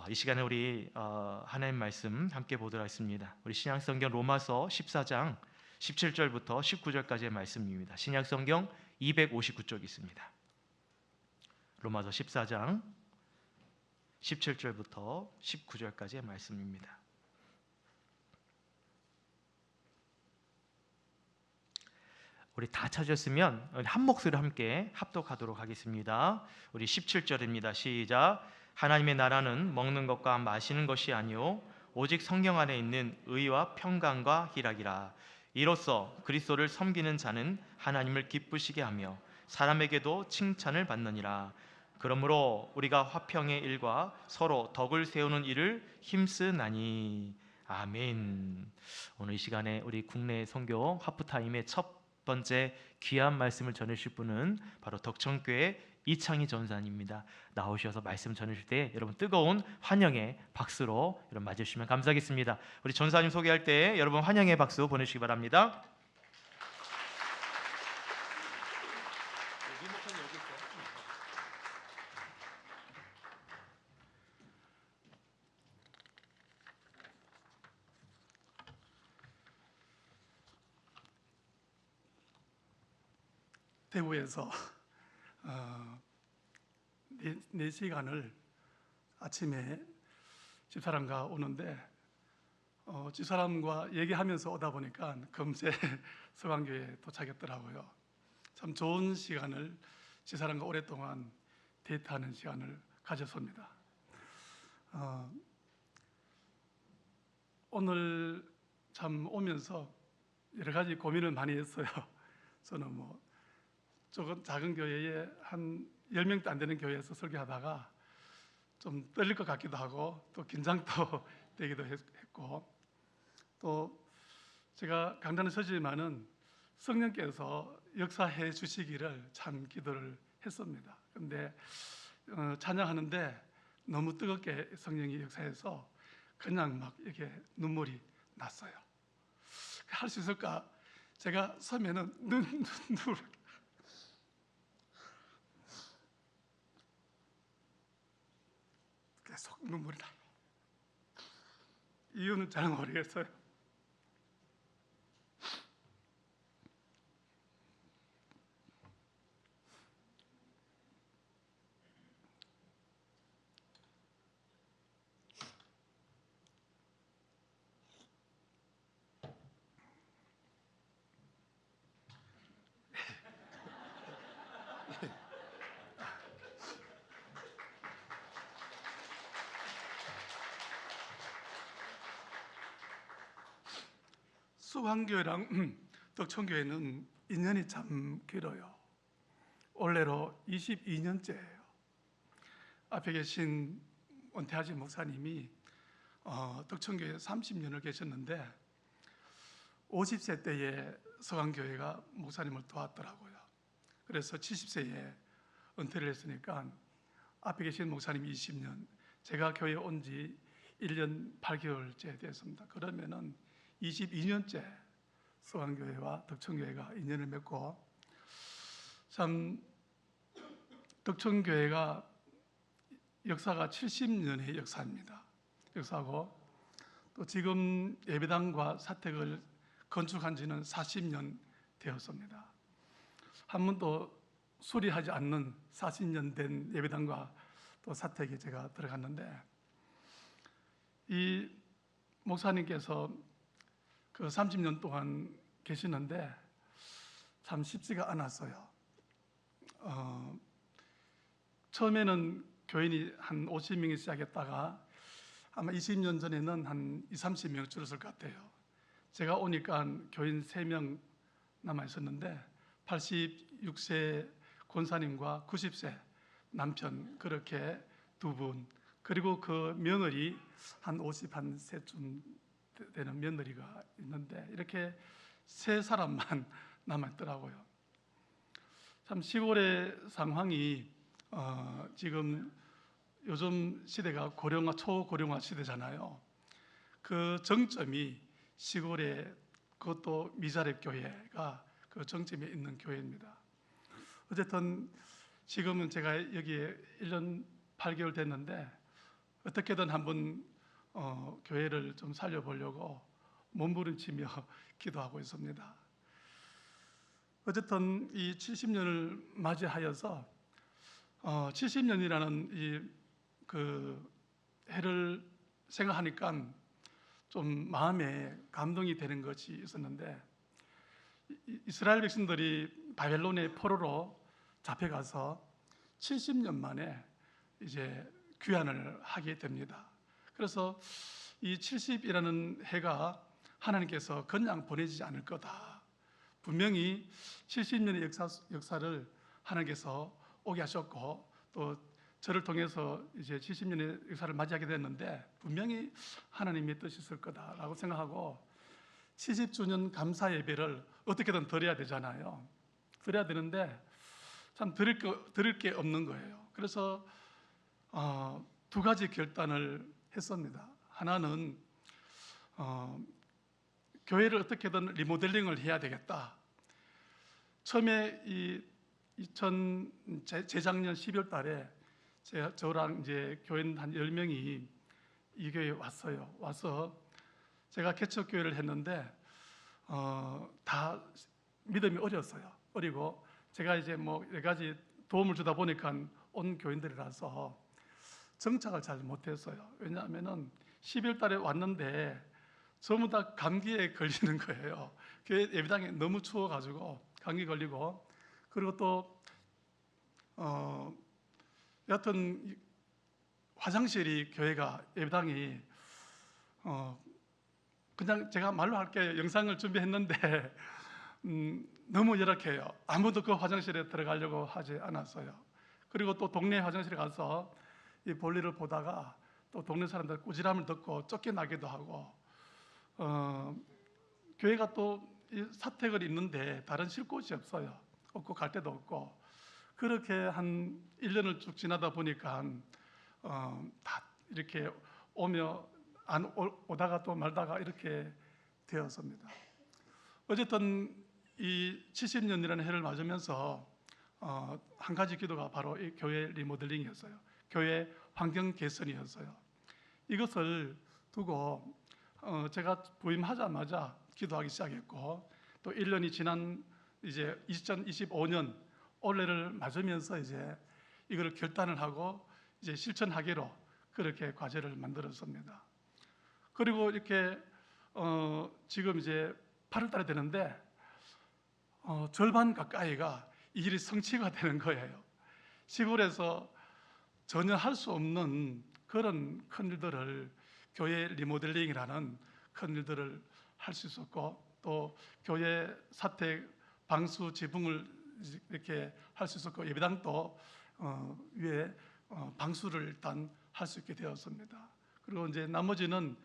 이 시간에 우리 하나님 말씀 함께 보도록 하겠습니다. 우리 신약성경 로마서 14장 17절부터 19절까지의 말씀입니다. 신약성경 259쪽 있습니다. 로마서 14장 17절부터 19절까지의 말씀입니다. 우리 다 찾았으면 한 목소리로 함께 합독하도록 하겠습니다. 우리 17절입니다. 시작. 하나님의 나라는 먹는 것과 마시는 것이 아니요 오직 성경 안에 있는 의와 평강과 희락이라. 이로써 그리스도를 섬기는 자는 하나님을 기쁘시게 하며 사람에게도 칭찬을 받느니라. 그러므로 우리가 화평의 일과 서로 덕을 세우는 일을 힘쓰나니. 아멘. 오늘 이 시간에 우리 국내 선교 하프타임의 첫 번째 귀한 말씀을 전해주실 분은 바로 덕천교회 이창희 전사님입니다. 나오셔서 말씀 전해주실 때 여러분 뜨거운 환영의 박수로 여러분 맞으시면 감사하겠습니다. 우리 전사님 소개할 때 여러분 환영의 박수 보내주시기 바랍니다. 대구에서 4시간을 아침에 집사람과 오는데 집사람과 얘기하면서 오다 보니까 금세 서강교회에 도착했더라고요. 참 좋은 시간을 집사람과 오랫동안 데이트하는 시간을 가졌습니다. 오늘 참 오면서 여러 가지 고민을 많이 했어요. 저는 조금 작은 교회에 한 10명도 안 되는 교회에서 설교하다가 좀 떨릴 것 같기도 하고 또 긴장도 되기도 했고, 또 제가 강단을 서지만은 성령께서 역사해 주시기를 참 기도를 했습니다. 그런데 찬양하는데 너무 뜨겁게 성령이 역사해서 그냥 막 이렇게 눈물이 났어요. 할 수 있을까? 제가 서면은 눈물 계속 눈물이 나요. 이유는 잘 모르겠어요. 수강교회랑 덕천교회는 인연이 참 길어요. 올해로 22년째예요. 앞에 계신 원태하지 목사님이 덕천교회에 30년을 계셨는데 50세 때에 서강교회가 목사님을 도왔더라고요. 그래서 70세에 은퇴를 했으니까 앞에 계신 목사님 20년, 제가 교회에 온 지 1년 8개월째 됐습니다. 그러면은 22년째 서강교회와 덕천교회가 인연을 맺고, 참 덕천교회가 역사가 70년의 역사입니다. 역사고, 또 지금 예배당과 사택을 건축한 지는 40년 되었습니다. 한 번도 수리하지 않는 40년 된 예배당과 또 사택에 제가 들어갔는데, 이 목사님께서 그 30년 동안 계시는데 참 쉽지가 않았어요. 처음에는 교인이 한 50명이 시작했다가 아마 20년 전에는 한 20, 30명 줄었을 것 같아요. 제가 오니까 교인 3명 남아 있었는데 86세 권사님과 90세 남편, 그렇게 2분, 그리고 그 며느리 한 50세쯤 되는 며느리가 있는데 이렇게 3사람만 남았더라고요. 참 시골의 상황이 지금 요즘 시대가 고령화, 초고령화 시대잖아요. 그 정점이 시골의, 그것도 미자립 교회가 그 정점에 있는 교회입니다. 어쨌든 지금은 제가 여기에 1년 8개월 됐는데 어떻게든 한번 교회를 좀 살려보려고 몸부림치며 기도하고 있습니다. 어쨌든 이 70년을 맞이하여서 70년이라는 그 해를 생각하니까 좀 마음에 감동이 되는 것이 있었는데, 이스라엘 백성들이 바벨론의 포로로 잡혀가서 70년 만에 이제 귀환을 하게 됩니다. 그래서 이 70이라는 해가 하나님께서 그냥 보내지 않을 거다. 분명히 70년의 역사를 하나님께서 오게 하셨고, 또 저를 통해서 이제 70년의 역사를 맞이하게 됐는데 분명히 하나님의 뜻이 있을 거다라고 생각하고, 70주년 감사 예배를 어떻게든 드려야 되잖아요. 드려야 되는데 참 드릴 게 없는 거예요. 그래서 두 가지 결단을 했습니다. 하나는 교회를 어떻게든 리모델링을 해야 되겠다. 처음에 재작년 12월 달에 저랑 이제 교인 한 10명이 이 교회에 왔어요. 와서 제가 개척교회를 했는데 다 믿음이 어렸어요. 어리고 제가 이제 뭐 여러 가지 도움을 주다 보니까 온 교인들이라서 정착을 잘 못했어요. 왜냐하면은 12월 달에 왔는데 전부 다 감기에 걸리는 거예요. 교회 예배당에 너무 추워가지고 감기 걸리고, 그리고 또 여하튼 화장실이, 교회가 예배당이 그냥 제가 말로 할게요. 영상을 준비했는데 너무 열악해요. 아무도 그 화장실에 들어가려고 하지 않았어요. 그리고 또 동네 화장실에 가서 이 볼일을 보다가 또 동네 사람들 꾸지람을 듣고 쫓겨나기도 하고, 교회가 또 사택을 있는데 다른 쉴 곳이 없고 갈 데도 없고, 그렇게 한 1년을 쭉 지나다 보니까 다 이렇게 오다가 또 말다가 이렇게 되었습니다. 어쨌든 이 70년이라는 해를 맞으면서 한 가지 기도가 바로 이 교회 리모델링이었어요. 교회 환경 개선이었어요. 이것을 두고 제가 부임하자마자 기도하기 시작했고, 또 1년이 지난 이제 2025년 올해를 맞으면서 이제 이거를 결단을 하고 이제 실천하기로 그렇게 과제를 만들었습니다. 그리고 이렇게 지금 이제 8월 달에 되는데 절반 가까이가 이 일이 성취가 되는 거예요. 시골에서 전혀 할 수 없는 그런 큰 일들을, 교회 리모델링이라는 큰 일들을 할 수 있었고, 또 교회 사택 방수 지붕을 이렇게 할 수 있었고, 예배당도 위에 방수를 일단 할 수 있게 되었습니다. 그리고 이제 나머지는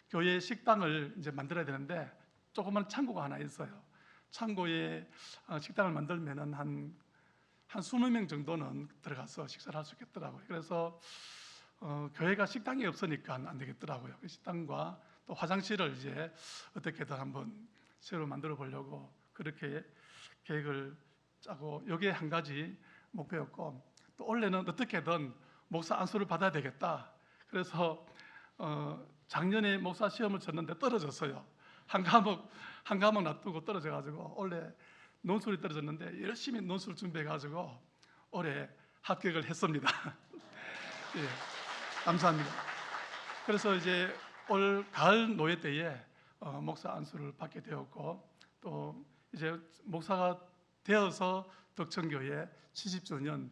교회 식당을 이제 만들어야 되는데 조그만 창고가 하나 있어요. 창고에 식당을 만들면은 한 20명 정도는 들어가서 식사를 할 수 있겠더라고요. 그래서 교회가 식당이 없으니까 안 되겠더라고요. 그 식당과 또 화장실을 이제 어떻게든 한번 새로 만들어 보려고 그렇게 계획을 짜고, 여기에 한 가지 목표였고, 또 올해는 어떻게든 목사 안수를 받아야 되겠다. 그래서 작년에 목사 시험을 쳤는데 떨어졌어요. 한 과목 놔두고 떨어져가지고 올해 논술이 떨어졌는데 열심히 논술 준비해가지고 올해 합격을 했습니다. 예, 감사합니다. 그래서 이제 올 가을 노예 때에 목사 안수를 받게 되었고, 또 이제 목사가 되어서 덕천교회 70주년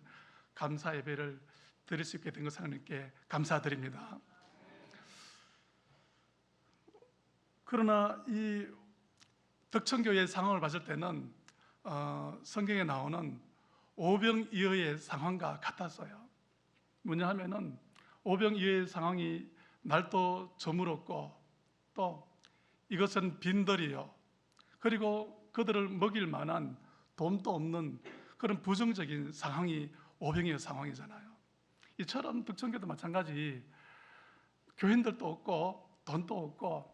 감사 예배를 드릴 수 있게 된 것을 하나님께 감사드립니다. 그러나 이 덕천교회의 상황을 봤을 때는 성경에 나오는 오병이어의 상황과 같았어요. 뭐냐 하면은 오병이어의 상황이 날도 저물었고, 또 이것은 빈들이요, 그리고 그들을 먹일 만한 돈도 없는 그런 부정적인 상황이 오병이어 상황이잖아요. 이처럼 덕천교도 마찬가지, 교인들도 없고 돈도 없고,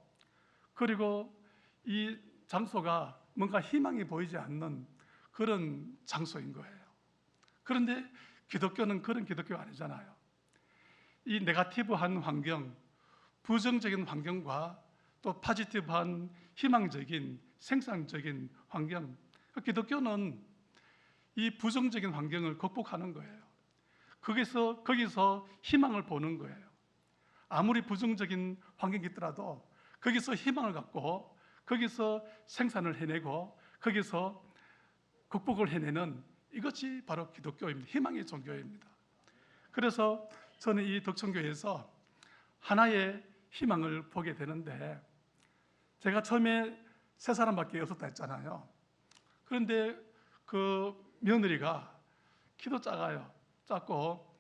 그리고 이 장소가 뭔가 희망이 보이지 않는 그런 장소인 거예요. 그런데 기독교는 그런 기독교가 아니잖아요. 이 네거티브한 환경, 부정적인 환경과 또 포지티브한 희망적인 생산적인 환경, 기독교는 이 부정적인 환경을 극복하는 거예요. 거기서 희망을 보는 거예요. 아무리 부정적인 환경이 있더라도 거기서 희망을 갖고 거기서 생산을 해내고 거기서 극복을 해내는 이것이 바로 기독교입니다. 희망의 종교입니다. 그래서 저는 이 덕천교회에서 하나의 희망을 보게 되는데, 제가 처음에 세 사람밖에 없었다 했잖아요. 그런데 그 며느리가 키도 작고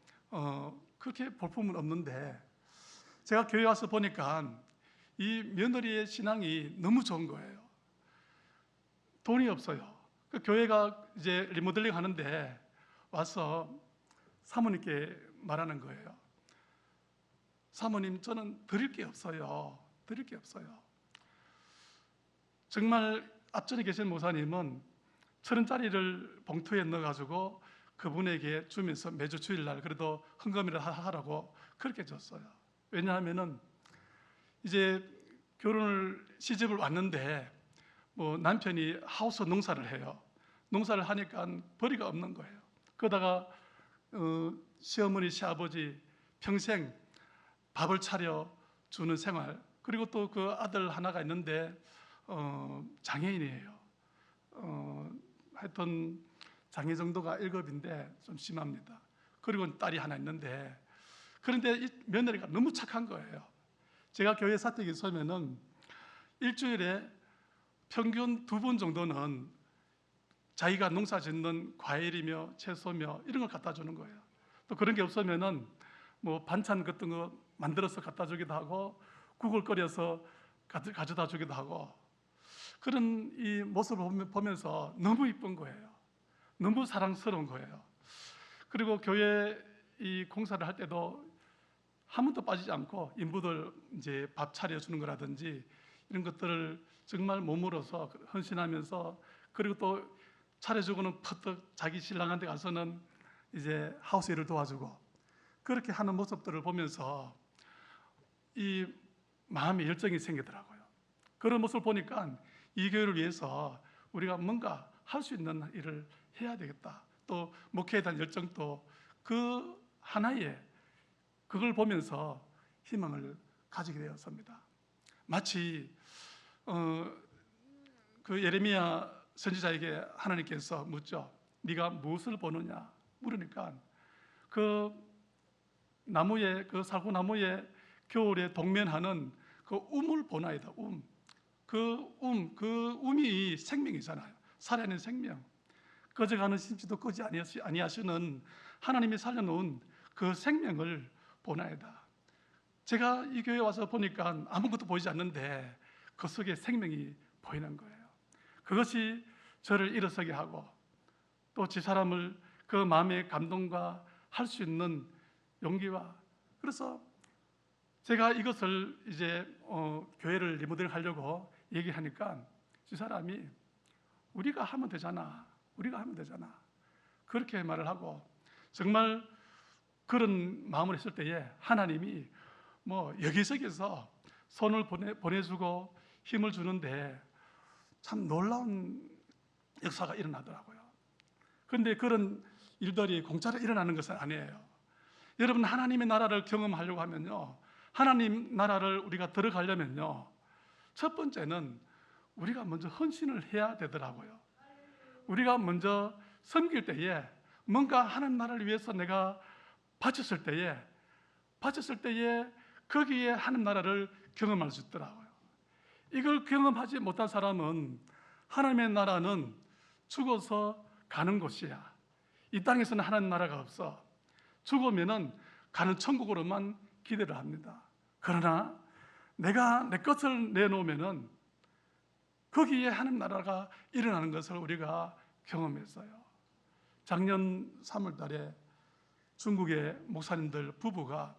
그렇게 볼품은 없는데, 제가 교회 와서 보니까 이 며느리의 신앙이 너무 좋은 거예요. 돈이 없어요. 그 교회가 이제 리모델링 하는데 와서 사모님께 말하는 거예요. 사모님, 저는 드릴 게 없어요. 드릴 게 없어요. 정말 앞전에 계신 목사님은 1,000원짜리를 봉투에 넣어가지고 그분에게 주면서 매주 주일날 그래도 헌금이라도 하라고 그렇게 줬어요. 왜냐하면은 이제 시집을 왔는데 뭐 남편이 하우스 농사를 해요. 농사를 하니까 벌이가 없는 거예요. 그러다가 시어머니, 시아버지 평생 밥을 차려 주는 생활, 그리고 또 그 아들 하나가 있는데 장애인이에요. 하여튼 장애 정도가 1급인데 좀 심합니다. 그리고 딸이 하나 있는데, 그런데 이 며느리가 너무 착한 거예요. 제가 교회 사택에 서면은 일주일에 평균 2번 정도는 자기가 농사 짓는 과일이며 채소며 이런 걸 갖다 주는 거예요. 또 그런 게 없으면은 뭐 반찬 같은 거 만들어서 갖다 주기도 하고 국을 끓여서 가져다 주기도 하고, 그런 이 모습을 보면서 너무 이쁜 거예요. 너무 사랑스러운 거예요. 그리고 교회 이 공사를 할 때도 한 번도 빠지지 않고 인부들 이제 밥 차려주는 거라든지 이런 것들을 정말 몸으로서 헌신하면서, 그리고 또 차려주고는 퍼뜩 자기 신랑한테 가서는 이제 하우스 일을 도와주고, 그렇게 하는 모습들을 보면서 이 마음에 열정이 생기더라고요. 그런 모습을 보니까 이 교회를 위해서 우리가 뭔가 할 수 있는 일을 해야 되겠다. 또 목회에 대한 열정도 그 하나의 그걸 보면서 희망을 가지게 되었습니다. 마치 그 예레미야 선지자에게 하나님께서 묻죠. 네가 무엇을 보느냐 물으니까 그 나무에, 그 사고나무에 겨울에 동면하는 그 움을 보나이다. 그 움이 생명이잖아요. 살아있는 생명. 꺼져가는 심지도 끄지 아니하시는 하나님이 살려놓은 그 생명을 보나이다. 제가 이 교회 와서 보니까 아무것도 보이지 않는데 그 속에 생명이 보이는 거예요. 그것이 저를 일어서게 하고 또 집사람을 그 마음의 감동과 할 수 있는 용기와, 그래서 제가 이것을 이제 교회를 리모델 하려고 얘기하니까 집사람이 우리가 하면 되잖아. 그렇게 말을 하고, 정말 그런 마음을 했을 때에 하나님이 뭐 여기저기서 손을 보내주고 힘을 주는데 참 놀라운 역사가 일어나더라고요. 그런데 그런 일들이 공짜로 일어나는 것은 아니에요. 여러분, 하나님의 나라를 경험하려고 하면요, 하나님 나라를 우리가 들어가려면요, 첫 번째는 우리가 먼저 헌신을 해야 되더라고요. 우리가 먼저 섬길 때에 뭔가 하나님 나라를 위해서 내가 바쳤을 때에 거기에 하나님 나라를 경험할 수 있더라고요. 이걸 경험하지 못한 사람은 하나님의 나라는 죽어서 가는 곳이야. 이 땅에서는 하나님 나라가 없어. 죽으면은 가는 천국으로만 기대를 합니다. 그러나 내가 내 것을 내놓으면은 거기에 하나님 나라가 일어나는 것을 우리가 경험했어요. 작년 3월 달에 중국의 목사님들 부부가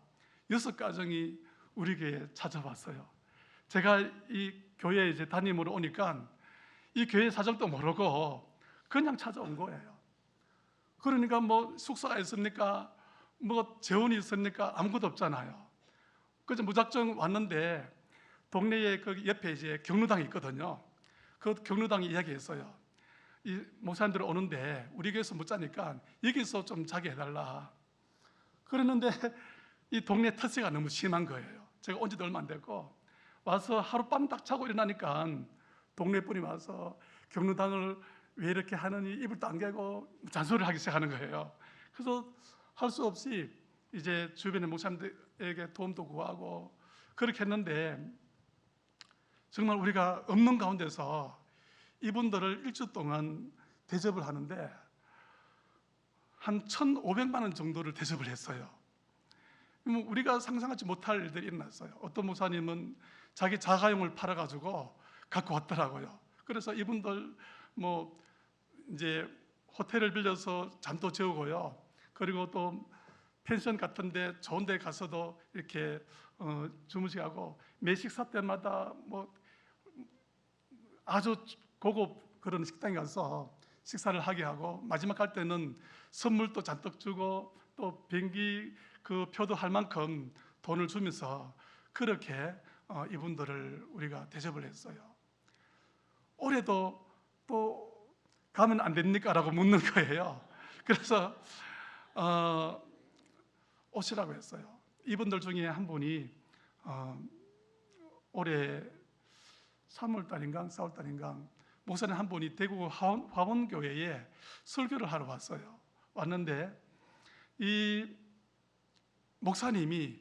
6가정이 우리 교회에 찾아왔어요. 제가 이 교회에 이제 담임으로 오니까 이 교회 사정도 모르고 그냥 찾아온 거예요. 그러니까 뭐 숙소가 있습니까? 뭐 재원이 있습니까? 아무것도 없잖아요. 그래서 무작정 왔는데 동네에 그 옆에 이제 경로당이 있거든요. 그 경로당이 이야기했어요. 이 목사님들 오는데 우리 교회에서 못 자니까 여기서 좀 자게 해달라. 그랬는데 이 동네 터세가 너무 심한 거예요. 제가 온 지도 얼마 안 됐고 와서 하룻밤 딱 자고 일어나니까 동네 분이 와서 경로당을 왜 이렇게 하느니 이불도 안 개고 잔소리를 하기 시작하는 거예요. 그래서 할 수 없이 이제 주변의 목사님들에게 도움도 구하고 그렇게 했는데 정말 우리가 없는 가운데서 이분들을 일주 동안 대접을 하는데 한 1,500만 원 정도를 대접을 했어요. 우리가 상상하지 못할 일들이 일어났어요. 어떤 목사님은 자기 자가용을 팔아가지고 갖고 왔더라고요. 그래서 이분들 뭐 이제 호텔을 빌려서 잠도 재우고요. 그리고 또 펜션 같은데 좋은데 가서도 이렇게 주무시고 매 식사 때마다 뭐 아주 고급 그런 식당에 가서 식사를 하게 하고 마지막 할 때는 선물도 잔뜩 주고 또 비행기 그 표도 할 만큼 돈을 주면서 그렇게 이분들을 우리가 대접을 했어요. 올해도 또 가면 안 됩니까? 라고 묻는 거예요. 그래서 오시라고 했어요. 이분들 중에 한 분이 올해 3월달인가 4월달인가 목사님 한 분이 대구 화원교회에 설교를 하러 왔어요. 왔는데 이 목사님이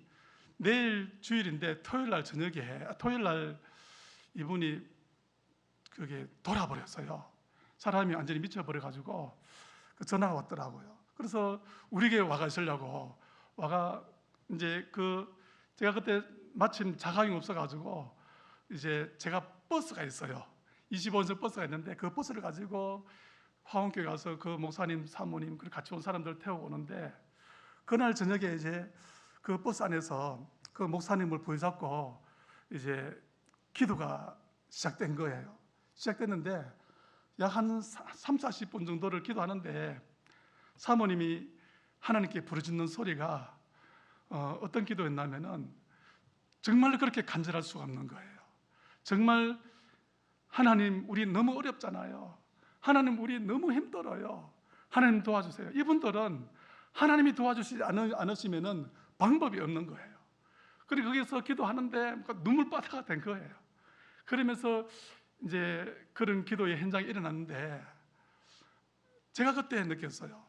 내일 주일인데 토요일날 저녁에 토요일날 이분이 그게 돌아버렸어요. 사람이 완전히 미쳐버려가지고 전화가 왔더라고요. 그래서 우리 교회 와가 있으려고 와가 이제 제가 그때 마침 자가용이 없어가지고 이제 제가 버스가 있어요. 25인승 버스가 있는데 그 버스를 가지고 화원교회 가서 그 목사님, 사모님 그리고 같이 온 사람들 태우고 오는데 그날 저녁에 이제 그 버스 안에서 그 목사님을 부여잡고 이제 기도가 시작된 거예요. 시작됐는데 약 한 3, 40분 정도를 기도하는데 사모님이 하나님께 부르짖는 소리가 어떤 기도였냐면은 정말 그렇게 간절할 수가 없는 거예요. 정말 하나님 우리 너무 어렵잖아요. 하나님 우리 너무 힘들어요. 하나님 도와주세요. 이분들은 하나님이 도와주시지 않으시면은 방법이 없는 거예요. 그리고 거기서 기도하는데 눈물바다가 된 거예요. 그러면서 이제 그런 기도의 현장이 일어났는데 제가 그때 느꼈어요.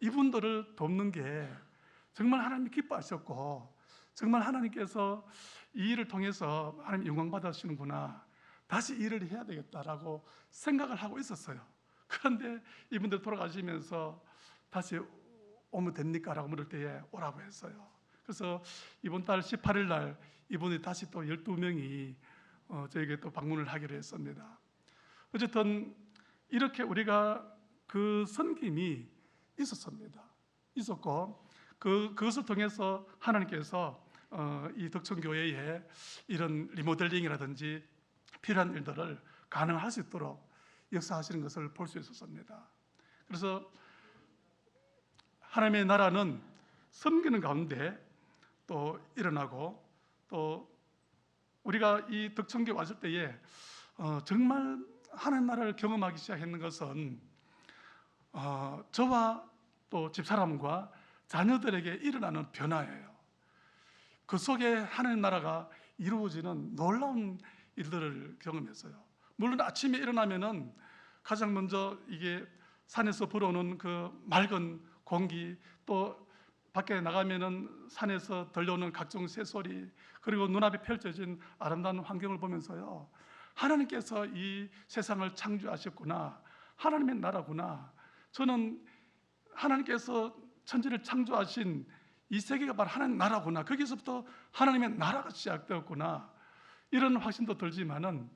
이분들을 돕는 게 정말 하나님이 기뻐하셨고 정말 하나님께서 이 일을 통해서 하나님 영광 받으시는구나. 다시 일을 해야 되겠다라고 생각을 하고 있었어요. 그런데 이분들 돌아가시면서 다시 오면 됩니까? 라고 물을 때에 오라고 했어요. 그래서 이번 달 18일 날 이분이 다시 또 12명이 저에게 또 방문을 하기로 했습니다. 어쨌든 이렇게 우리가 그 섬김이 있었습니다. 있었고 그것을 통해서 하나님께서 이 덕천교회에 이런 리모델링이라든지 필요한 일들을 가능할 수 있도록 역사하시는 것을 볼 수 있었습니다. 그래서 하나님의 나라는 섬기는 가운데 또 일어나고 또 우리가 이 덕천교회 왔을 때에 정말 하나님 나라를 경험하기 시작했는 것은 저와 또 집사람과 자녀들에게 일어나는 변화예요. 그 속에 하나님 나라가 이루어지는 놀라운 일들을 경험했어요. 물론 아침에 일어나면은 가장 먼저 이게 산에서 불어오는 그 맑은 공기, 또 밖에 나가면은 산에서 들려오는 각종 새소리, 그리고 눈앞에 펼쳐진 아름다운 환경을 보면서요, 하나님께서 이 세상을 창조하셨구나, 하나님의 나라구나. 저는 하나님께서 천지를 창조하신 이 세계가 바로 하나님 나라구나. 거기서부터 하나님의 나라가 시작되었구나. 이런 확신도 들지만은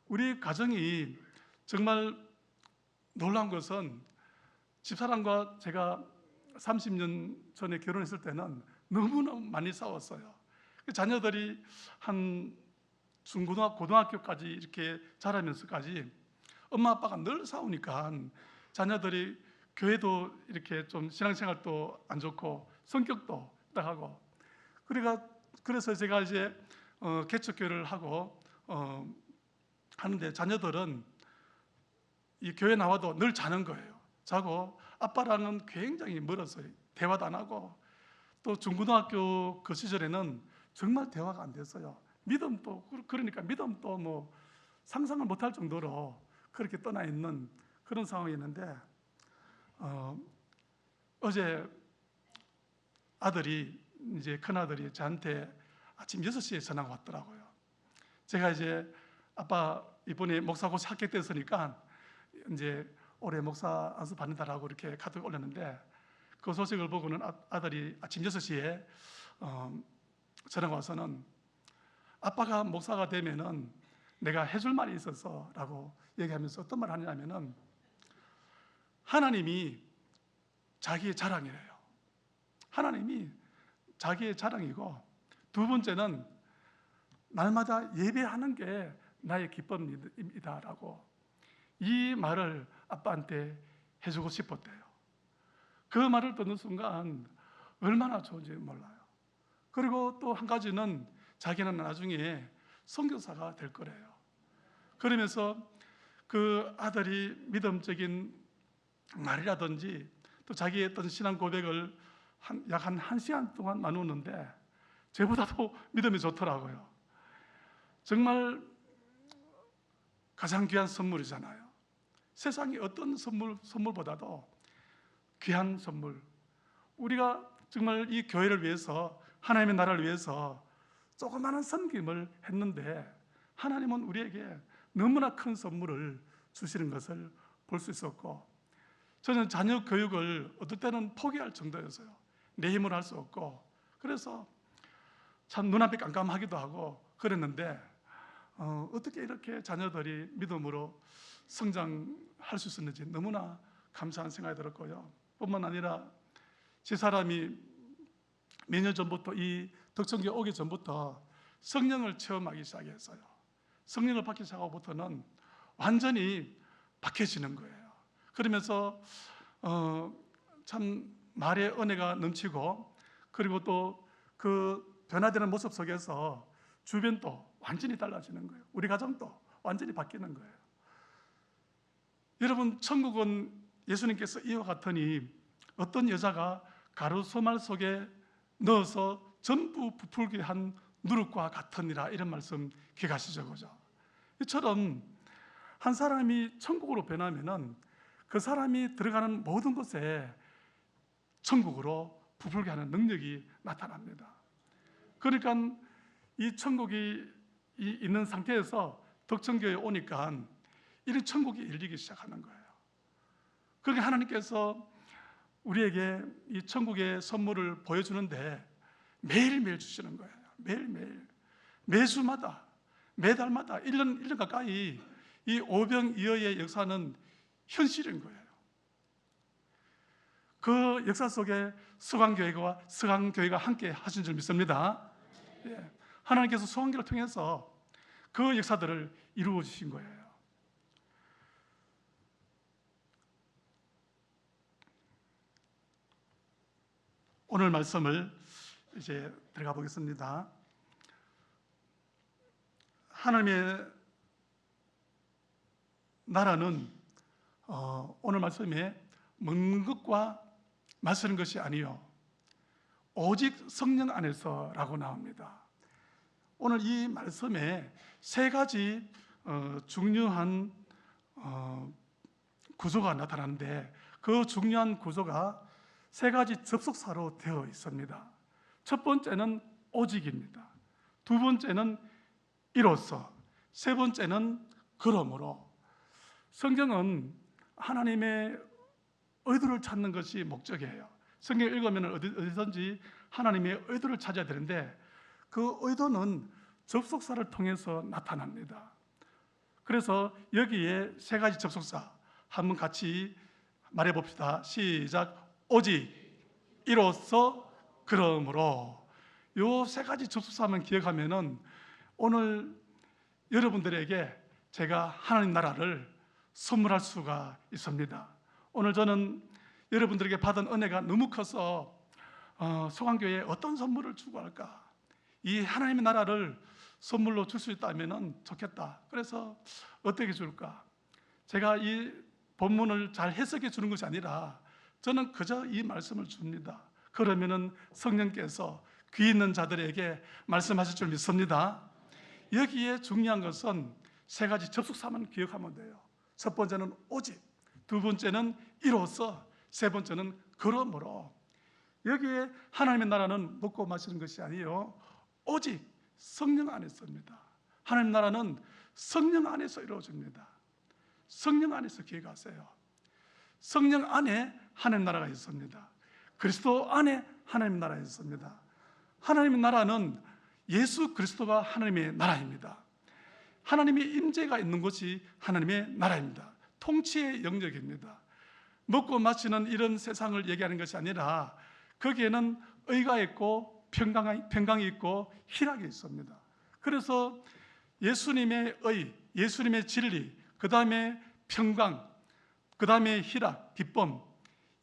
우리 가정이 정말 놀라운 것은 집사람과 제가 30년 전에 결혼했을 때는 너무너무 많이 싸웠어요. 자녀들이 한 고등학교까지 이렇게 자라면서까지 엄마 아빠가 늘 싸우니까 자녀들이 교회도 이렇게 좀 신앙생활도 안 좋고 성격도 딱 하고, 그래서 제가 이제 개척교회를 하고 하는데 자녀들은 이 교회 나와도 늘 자는 거예요. 자고 아빠랑은 굉장히 멀었어요. 대화도 안 하고, 또 중고등학교 그 시절에는 정말 대화가 안 됐어요. 그러니까 믿음도 뭐 상상을 못할 정도로 그렇게 떠나 있는 그런 상황이었는데, 어제 이제 큰 아들이 저한테 아침 6시에 전화가 왔더라고요. 제가 이제 아빠 이번에 목사고시 합격됐으니까 이제 올해 목사 안수 받는다라고 이렇게 카톡 올렸는데, 그 소식을 보고는 아들이 아침 6시에 전화가 와서는 아빠가 목사가 되면은 내가 해줄 말이 있어서 라고 얘기하면서 어떤 말 하냐면은 하나님이 자기의 자랑이래요. 하나님이 자기의 자랑이고, 두 번째는 날마다 예배하는 게 나의 기쁨이다 라고 이 말을 아빠한테 해주고 싶었대요. 그 말을 듣는 순간 얼마나 좋은지 몰라요. 그리고 또 한 가지는 자기는 나중에 선교사가 될 거래요. 그러면서 그 아들이 믿음적인 말이라든지 또 자기의 어떤 신앙 고백을 약 한 1시간 동안 나누는데 저보다도 믿음이 좋더라고요. 정말 가장 귀한 선물이잖아요. 세상의 어떤 선물보다도 귀한 선물. 우리가 정말 이 교회를 위해서, 하나님의 나라를 위해서 조그마한 섬김을 했는데 하나님은 우리에게 너무나 큰 선물을 주시는 것을 볼 수 있었고, 저는 자녀 교육을 어떨 때는 포기할 정도였어요. 내 힘으로 할 수 없고, 그래서 참 눈앞이 깜깜하기도 하고 그랬는데 어떻게 이렇게 자녀들이 믿음으로 성장할 수 있었는지 너무나 감사한 생각이 들었고요. 뿐만 아니라 집사람이 몇 년 전부터, 이 덕천교회 오기 전부터 성령을 체험하기 시작했어요. 성령을 받기 시작하고부터는 완전히 박해지는 거예요. 그러면서 참 말의 은혜가 넘치고, 그리고 또 그 변화되는 모습 속에서 주변도 완전히 달라지는 거예요. 우리 가정도 완전히 바뀌는 거예요. 여러분, 천국은 예수님께서 이와 같으니 어떤 여자가 가루소말 속에 넣어서 전부 부풀게 한 누룩과 같으니라, 이런 말씀 기억하시죠? 그죠? 이처럼 한 사람이 천국으로 변하면은 그 사람이 들어가는 모든 곳에 천국으로 부풀게 하는 능력이 나타납니다. 그러니까 이 천국이 있는 상태에서 덕천교회에 오니까 이런 천국이 열리기 시작하는 거예요. 그렇게 하나님께서 우리에게 이 천국의 선물을 보여주는데 매일매일 주시는 거예요. 매일매일, 매주마다, 매달마다 1년 가까이 이 오병이어의 역사는 현실인 거예요. 그 역사 속에 서강교회가 함께 하신 줄 믿습니다. 예. 하나님께서 서강교회를 통해서 그 역사들을 이루어 주신 거예요. 오늘 말씀을 이제 들어가 보겠습니다. 하나님의 나라는 오늘 말씀에 먹는 것과 마시는 것이 아니요 오직 성령 안에서라고 나옵니다. 오늘 이 말씀에 세 가지 중요한 구조가 나타나는데, 그 중요한 구조가 세 가지 접속사로 되어 있습니다. 첫 번째는 오직입니다. 두 번째는 이로써, 세 번째는 그러므로. 성경은 하나님의 의도를 찾는 것이 목적이에요. 성경을 읽으면 어디든지 하나님의 의도를 찾아야 되는데 그 의도는 접속사를 통해서 나타납니다. 그래서 여기에 세 가지 접속사 한번 같이 말해 봅시다. 시작. 오직, 이로써, 그러므로. 요 세 가지 접속사만 기억하면은 오늘 여러분들에게 제가 하나님 나라를 선물할 수가 있습니다. 오늘 저는 여러분들에게 받은 은혜가 너무 커서 소강교회에 어떤 선물을 주고 할까? 이 하나님의 나라를 선물로 줄 수 있다면 좋겠다. 그래서 어떻게 줄까? 제가 이 본문을 잘 해석해 주는 것이 아니라 저는 그저 이 말씀을 줍니다. 그러면은 성령께서 귀 있는 자들에게 말씀하실 줄 믿습니다. 여기에 중요한 것은 세 가지 접속사만 기억하면 돼요. 첫 번째는 오직, 두 번째는 이로써, 세 번째는 그러므로. 여기에 하나님의 나라는 먹고 마시는 것이 아니요 오직 성령 안에서입니다. 하나님 나라는 성령 안에서 이루어집니다. 성령 안에서 기억하세요. 성령 안에 하나님 나라가 있습니다. 그리스도 안에 하나님 나라가 있습니다. 하나님의 나라는 예수 그리스도가 하나님의 나라입니다. 하나님의 임재가 있는 곳이 하나님의 나라입니다. 통치의 영역입니다. 먹고 마시는 이런 세상을 얘기하는 것이 아니라 거기에는 의가 있고 평강이 있고 희락이 있습니다. 그래서 예수님의 의, 예수님의 진리, 그 다음에 평강, 그 다음에 희락, 기쁨,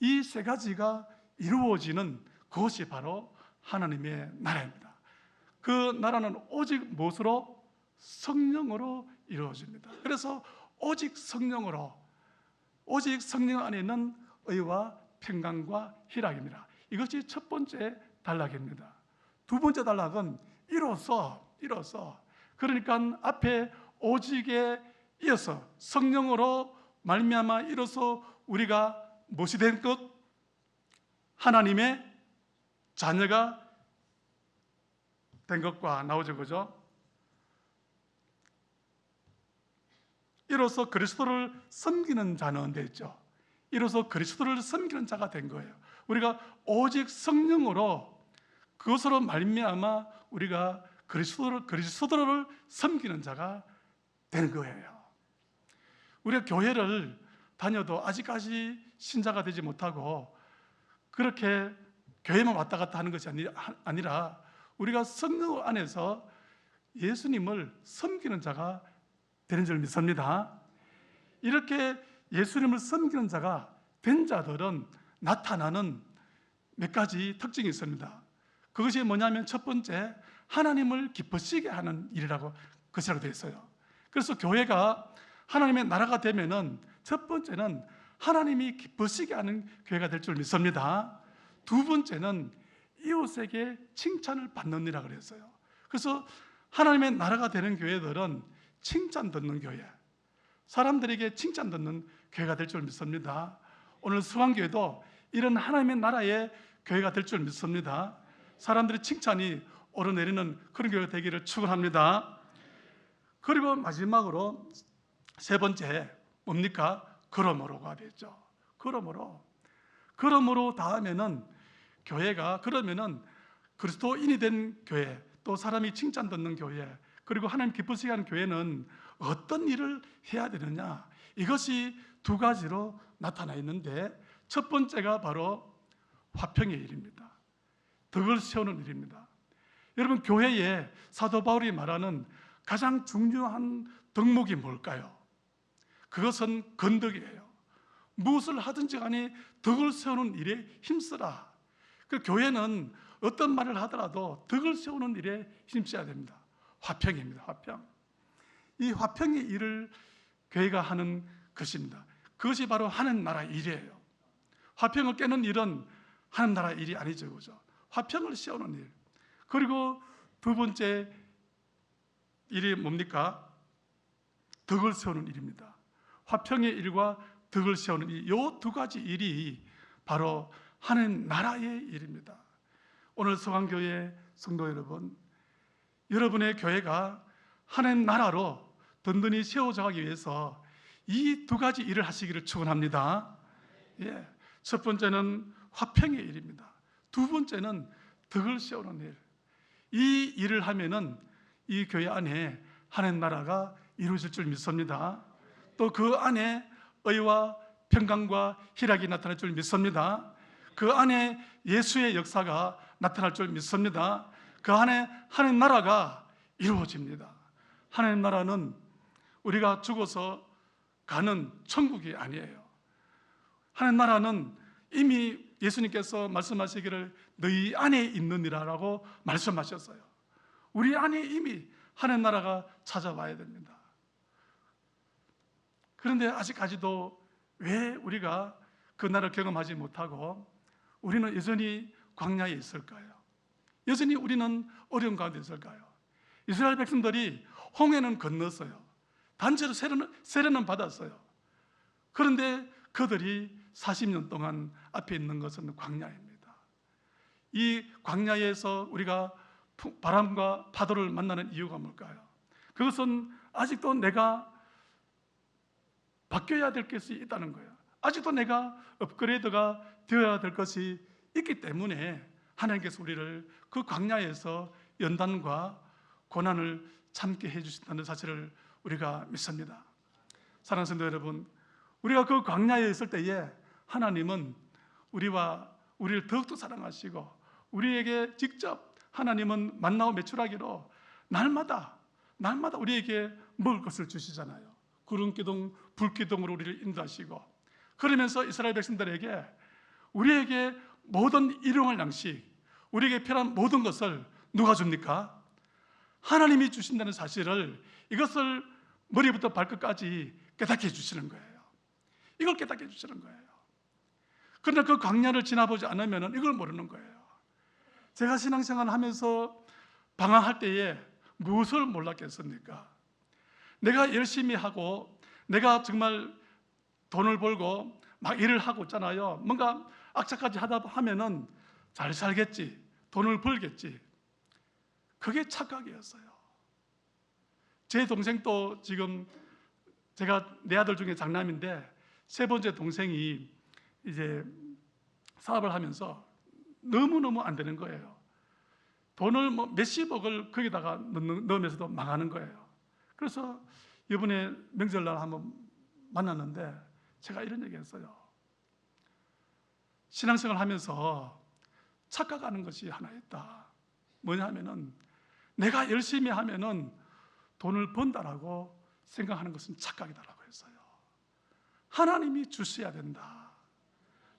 이 세 가지가 이루어지는 그것이 바로 하나님의 나라입니다. 그 나라는 오직 무엇으로? 성령으로 이루어집니다. 그래서 오직 성령으로, 오직 성령 안에 있는 의와 평강과 희락입니다. 이것이 첫 번째 단락입니다. 두 번째 단락은 이로써, 그러니까 앞에 오직에 이어서 성령으로 말미암아 이로써 우리가 무엇이 된 것? 하나님의 자녀가 된 것과 나오죠, 그죠? 이로써 그리스도를 섬기는 자는 됐죠. 이로써 그리스도를 섬기는 자가 된 거예요. 우리가 오직 성령으로 그것으로 말미암아 우리가 그리스도를 섬기는 자가 되는 거예요. 우리가 교회를 다녀도 아직까지 신자가 되지 못하고 그렇게 교회만 왔다 갔다 하는 것이 아니라 우리가 성령 안에서 예수님을 섬기는 자가 되는 줄 믿습니다. 이렇게 예수님을 섬기는 자가 된 자들은 나타나는 몇 가지 특징이 있습니다. 그것이 뭐냐면 첫 번째, 하나님을 기쁘시게 하는 일이라고 것이라고 되어 있어요. 그래서 교회가 하나님의 나라가 되면은 첫 번째는 하나님이 기쁘시게 하는 교회가 될 줄 믿습니다. 두 번째는 이웃에게 칭찬을 받는 일이라고 그랬어요. 그래서 하나님의 나라가 되는 교회들은 칭찬 듣는 교회, 사람들에게 칭찬 듣는 교회가 될 줄 믿습니다. 오늘 수강교회도 이런 하나님의 나라의 교회가 될 줄 믿습니다. 사람들의 칭찬이 오르내리는 그런 교회가 되기를 축원합니다. 그리고 마지막으로 세 번째 뭡니까? 그러므로가 되죠. 그러므로 다음에는 교회가 그러면은 그리스도인이 된 교회, 또 사람이 칭찬 듣는 교회, 그리고 하나님 기쁘시게 하는 교회는 어떤 일을 해야 되느냐? 이것이 두 가지로 나타나 있는데 첫 번째가 바로 화평의 일입니다. 덕을 세우는 일입니다. 여러분, 교회에 사도 바울이 말하는 가장 중요한 덕목이 뭘까요? 그것은 건덕이에요. 무엇을 하든지 간에 덕을 세우는 일에 힘쓰라. 그 교회는 어떤 말을 하더라도 덕을 세우는 일에 힘써야 됩니다. 화평입니다. 화평. 이 화평의 일을 교회가 하는 것입니다. 그것이 바로 하나님 나라 일이에요. 화평을 깨는 일은 하나님 나라 일이 아니죠, 그죠? 화평을 세우는 일. 그리고 두 번째 일이 뭡니까? 덕을 세우는 일입니다. 화평의 일과 덕을 세우는 일, 이 두 가지 일이 바로 하나님 나라의 일입니다. 오늘 서강교회 성도 여러분, 여러분의 교회가 하나님 나라로 든든히 세워져 가기 위해서 이 두 가지 일을 하시기를 축원합니다. 예, 첫 번째는 화평의 일입니다. 두 번째는 덕을 세우는 일. 이 일을 하면은 이 교회 안에 하나님 나라가 이루어질 줄 믿습니다. 또 그 안에 의와 평강과 희락이 나타날 줄 믿습니다. 그 안에 예수의 역사가 나타날 줄 믿습니다. 그 안에 하나님 나라가 이루어집니다. 하나님 나라는 우리가 죽어서 가는 천국이 아니에요. 하나님 나라는 이미 예수님께서 말씀하시기를 너희 안에 있느니라라고 말씀하셨어요. 우리 안에 이미 하나님 나라가 찾아와야 됩니다. 그런데 아직까지도 왜 우리가 그 나라를 경험하지 못하고 우리는 여전히 광야에 있을까요? 여전히 우리는 어려운 가운데 있을까요? 이스라엘 백성들이 홍해는 건넜어요. 단체로 세례는 받았어요. 그런데 그들이 40년 동안 앞에 있는 것은 광야입니다. 이 광야에서 우리가 바람과 파도를 만나는 이유가 뭘까요? 그것은 아직도 내가 바뀌어야 될 것이 있다는 거예요. 아직도 내가 업그레이드가 되어야 될 것이 있기 때문에 하나님께서 우리를 그 광야에서 연단과 고난을 참게 해주신다는 사실을 우리가 믿습니다. 사랑하는 성도 여러분, 우리가 그 광야에 있을 때에 하나님은 우리를 더욱더 사랑하시고 우리에게 직접 하나님은 만나고 매출하기로 날마다 우리에게 먹을 것을 주시잖아요. 구름기둥, 불기둥으로 우리를 인도하시고, 그러면서 이스라엘 백성들에게 우리에게 모든 일용할 양식, 우리에게 필요한 모든 것을 누가 줍니까? 하나님이 주신다는 사실을, 이것을 머리부터 발끝까지 깨닫게 해주시는 거예요. 이걸 깨닫게 해주시는 거예요. 그러나 그 광야를 지나보지 않으면 이걸 모르는 거예요. 제가 신앙생활을 하면서 방황할 때에 무엇을 몰랐겠습니까? 내가 열심히 하고 내가 정말 돈을 벌고 막 일을 하고 있잖아요. 뭔가 악착까지 하다 하면은 잘 살겠지, 돈을 벌겠지. 그게 착각이었어요. 제 동생도 지금, 제가 내 아들 중에 장남인데 세 번째 동생이 이제 사업을 하면서 너무너무 안 되는 거예요. 돈을 뭐 몇십억을 거기다가 넣으면서도 망하는 거예요. 그래서 이번에 명절날 한번 만났는데 제가 이런 얘기 했어요. 신앙생활 하면서 착각하는 것이 하나 있다. 뭐냐 하면은 내가 열심히 하면은 돈을 번다라고 생각하는 것은 착각이다라고 했어요. 하나님이 주셔야 된다.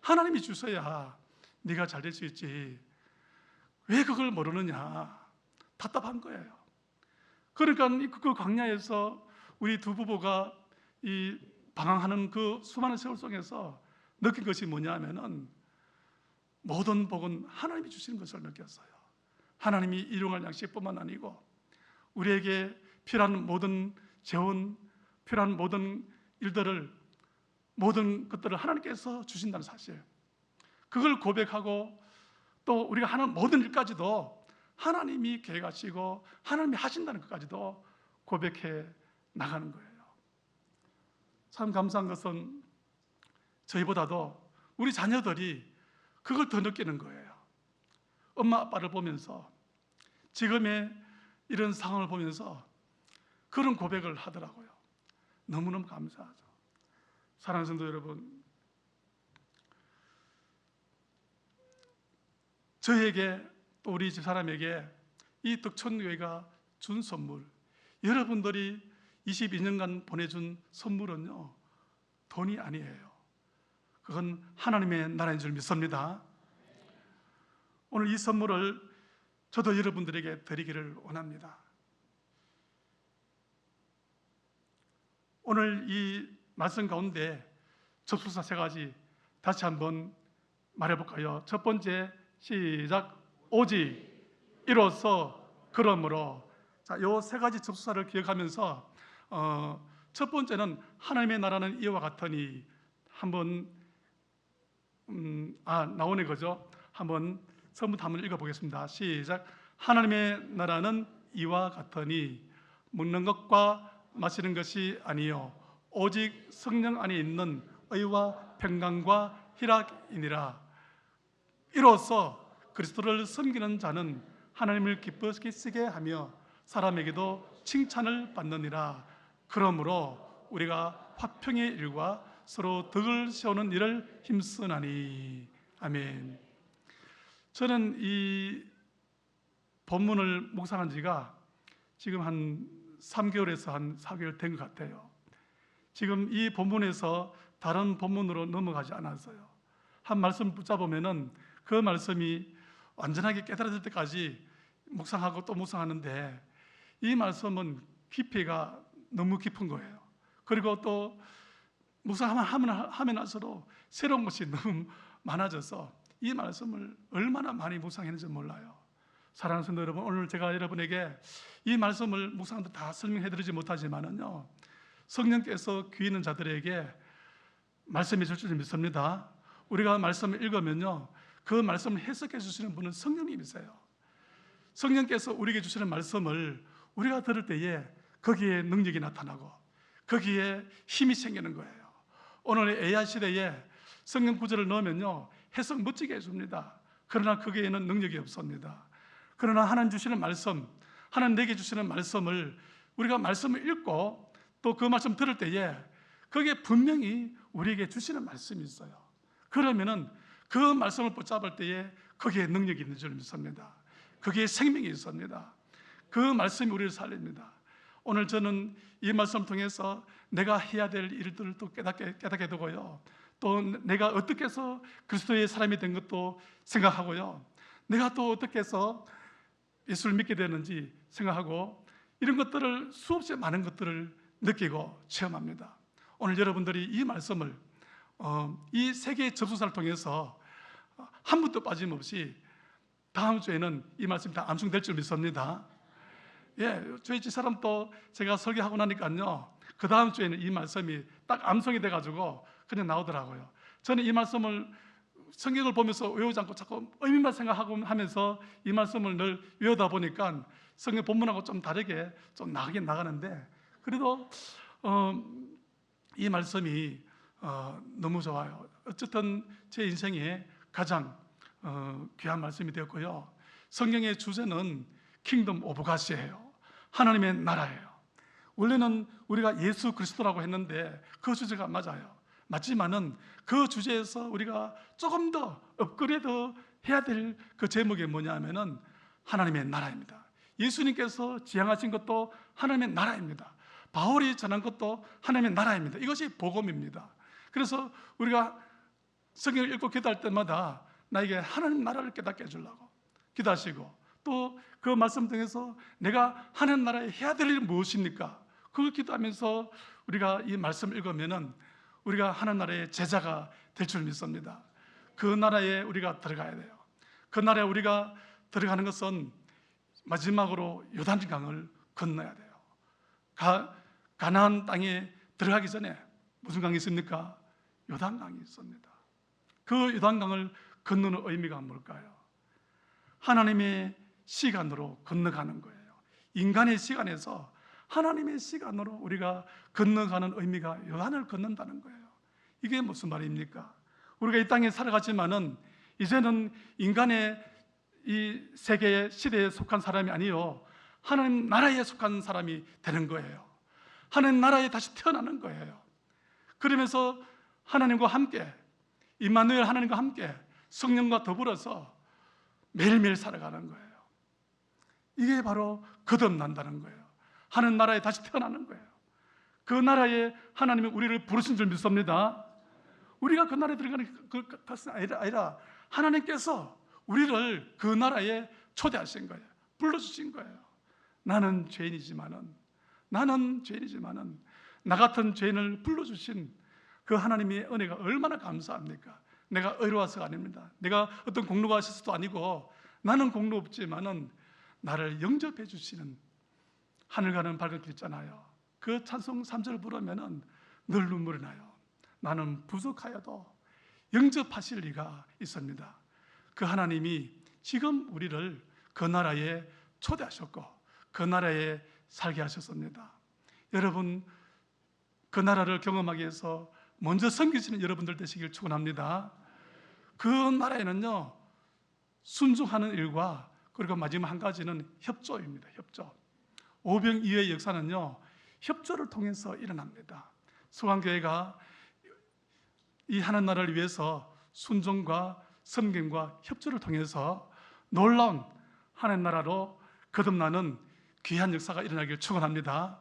하나님이 주셔야 네가 잘 될 수 있지. 왜 그걸 모르느냐? 답답한 거예요. 그러니까 그 광야에서 우리 두 부부가 이 방황하는 그 수많은 세월 속에서 느낀 것이 뭐냐 하면은 모든 복은 하나님이 주시는 것을 느꼈어요. 하나님이 일용할 양식뿐만 아니고 우리에게 필요한 모든 재원, 필요한 모든 일들을, 모든 것들을 하나님께서 주신다는 사실, 그걸 고백하고 또 우리가 하는 모든 일까지도 하나님이 계획하시고 하나님이 하신다는 것까지도 고백해 나가는 거예요. 참 감사한 것은 저희보다도 우리 자녀들이 그걸 더 느끼는 거예요. 엄마 아빠를 보면서, 지금의 이런 상황을 보면서 그런 고백을 하더라고요. 너무너무 감사하죠. 사랑하는 성도 여러분, 저에게 또 우리 집사람에게 이 덕천교회가 준 선물, 여러분들이 22년간 보내준 선물은요, 돈이 아니에요. 그건 하나님의 나라인 줄 믿습니다. 오늘 이 선물을 저도 여러분들에게 드리기를 원합니다. 오늘 이 말씀 가운데 접속사 세 가지 다시 한번 말해볼까요? 첫 번째, 시작. 오직, 이로써, 그러므로. 자, 요 세 가지 접속사를 기억하면서 첫 번째는 하나님의 나라는 이와 같으니, 한번 나오네 그죠? 한번 처음부터 한번 읽어보겠습니다. 시작. 하나님의 나라는 이와 같으니 먹는 것과 마시는 것이 아니요 오직 성령 안에 있는 의와 평강과 희락이니라. 이로써 그리스도를 섬기는 자는 하나님을 기쁘시게 하며 사람에게도 칭찬을 받느니라. 그러므로 우리가 화평의 일과 서로 덕을 세우는 일을 힘쓰나니. 아멘. 저는 이 본문을 묵상한 지가 지금 한 3개월에서 한 4개월 된 것 같아요. 지금 이 본문에서 다른 본문으로 넘어가지 않았어요. 한 말씀 붙잡으면은 그 말씀이 완전하게 깨달아질 때까지 묵상하고 또 묵상하는데, 이 말씀은 깊이가 너무 깊은 거예요. 그리고 또 묵상하면 할수록 새로운 것이 너무 많아져서 이 말씀을 얼마나 많이 묵상했는지 몰라요. 사랑하는 성도 여러분, 오늘 제가 여러분에게 이 말씀을 묵상도 다 설명해드리지 못하지만은요, 성령께서 귀 있는 자들에게 말씀해 줄 줄 믿습니다. 우리가 말씀을 읽으면요, 그 말씀을 해석해 주시는 분은 성령님이세요. 성령께서 우리에게 주시는 말씀을 우리가 들을 때에 거기에 능력이 나타나고 거기에 힘이 생기는 거예요. 오늘 AI 시대에 성경 구절을 넣으면요, 해석 멋지게 해줍니다. 그러나 거기에는 능력이 없습니다. 그러나 하나님 주시는 말씀, 하나님 내게 주시는 말씀을 우리가 말씀을 읽고 또 그 말씀 들을 때에 거기에 분명히 우리에게 주시는 말씀이 있어요. 그러면은 그 말씀을 붙잡을 때에 거기에 능력이 있는 줄 믿습니다. 거기에 생명이 있습니다. 그 말씀이 우리를 살립니다. 오늘 저는 이 말씀을 통해서 내가 해야 될 일들을 또 깨닫게 되고요, 또 내가 어떻게 해서 그리스도의 사람이 된 것도 생각하고요, 내가 또 어떻게 해서 예수를 믿게 되는지 생각하고, 이런 것들을 수없이 많은 것들을 느끼고 체험합니다. 오늘 여러분들이 이 말씀을 이 세계의 접수사를 통해서 한 분도 빠짐없이 다음 주에는 이 말씀이 다 암송될 줄 믿습니다. 예, 저희 집사람도 제가 설교하고 나니까요, 그 다음 주에는 이 말씀이 딱 암송이 돼가지고 그냥 나오더라고요. 저는 이 말씀을 성경을 보면서 외우지 않고 자꾸 의미만 생각하고 하면서 이 말씀을 늘 외우다 보니까 성경 본문하고 좀 다르게 좀 나가긴 나가는데, 그래도 이 말씀이 너무 좋아요. 어쨌든 제 인생에 가장 귀한 말씀이 되었고요, 성경의 주제는 킹덤 오브 갓이에요. 하나님의 나라예요. 원래는 우리가 예수 그리스도라고 했는데 그 주제가 맞지만은 그 주제에서 우리가 조금 더 업그레이드 해야 될 그 제목이 뭐냐면은 하나님의 나라입니다. 예수님께서 지향하신 것도 하나님의 나라입니다. 바울이 전한 것도 하나님의 나라입니다. 이것이 복음입니다. 그래서 우리가 성경을 읽고 기도할 때마다 나에게 하나님 나라를 깨닫게 해주려고 기도하시고, 또 그 말씀 통해서 내가 하나님 나라에 해야 될 일은 무엇입니까? 그걸 기도하면서 우리가 이 말씀을 읽으면은 우리가 하나님 나라의 제자가 될 줄 믿습니다. 그 나라에 우리가 들어가야 돼요. 그 나라에 우리가 들어가는 것은 마지막으로 요단강을 건너야 돼요. 가나안 땅에 들어가기 전에 무슨 강이 있습니까? 요단강이 있습니다. 그 요단강을 건너는 의미가 뭘까요? 하나님의 시간으로 건너가는 거예요. 인간의 시간에서 하나님의 시간으로 우리가 건너가는 의미가 요단을 건넌다는 거예요. 이게 무슨 말입니까? 우리가 이 땅에 살아가지만은 이제는 인간의 이 세계의 시대에 속한 사람이 아니요, 하나님 나라에 속한 사람이 되는 거예요. 하나님 나라에 다시 태어나는 거예요. 그러면서 하나님과 함께, 임마누엘 하나님과 함께 성령과 더불어서 매일매일 살아가는 거예요. 이게 바로 거듭난다는 거예요. 하나님 나라에 다시 태어나는 거예요. 그 나라에 하나님이 우리를 부르신 줄 믿습니다. 우리가 그 나라에 들어가는 것은 아니라 하나님께서 우리를 그 나라에 초대하신 거예요. 불러주신 거예요. 나는 죄인이지만은 나 같은 죄인을 불러주신 그 하나님의 은혜가 얼마나 감사합니까? 내가 의로워서가 아닙니다. 내가 어떤 공로가 있어서도 아니고, 나는 공로 없지만은 나를 영접해 주시는 하늘 가는 밝은 길 있잖아요. 그 찬송 3절을 부르면은 늘 눈물이 나요. 나는 부족하여도 영접하실 리가 있습니다. 그 하나님이 지금 우리를 그 나라에 초대하셨고 그 나라에 살게 하셨습니다. 여러분, 그 나라를 경험하기 위해서 먼저 섬기시는 여러분들 되시길 축원합니다. 그 나라에는요, 순종하는 일과 그리고 마지막 한 가지는 협조입니다. 협조. 오병 이후의 역사는요, 협조를 통해서 일어납니다. 소강교회가 이 하나님 나라를 위해서 순종과 섬김과 협조를 통해서 놀라운 하나님 나라로 거듭나는 귀한 역사가 일어나길 축원합니다.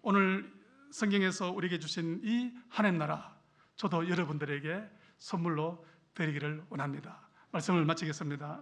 오늘 성경에서 우리에게 주신 이 하나님 나라, 저도 여러분들에게 선물로 드리기를 원합니다. 말씀을 마치겠습니다.